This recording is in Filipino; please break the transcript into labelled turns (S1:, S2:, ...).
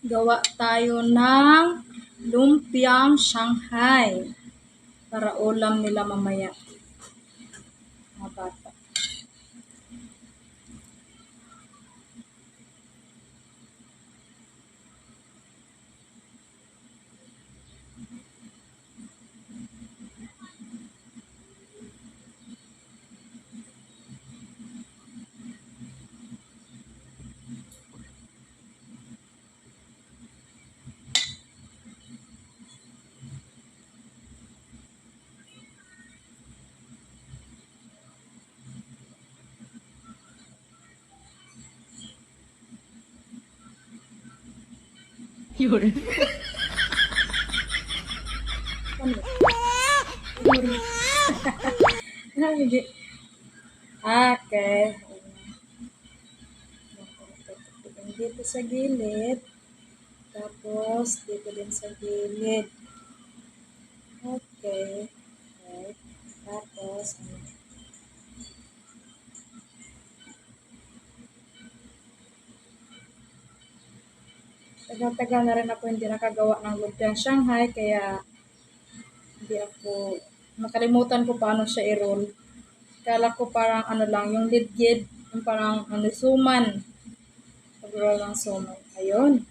S1: gawa tayo ng lumpiang Shanghai para ulam nila mamaya. Mga bata.
S2: Yun.
S1: Okay. Dito sa gilid. Tapos, dito din sa gilid. Okay. Right. Tapos, tagal-tagal na rin ako hindi nakagawa ng lumpiang Shanghai, kaya hindi ako, nakalimutan ko paano siya i-roll. Kala ko parang ano lang, yung lidgid, yung parang ano, suman. Pag-roll ng suman. Ayun.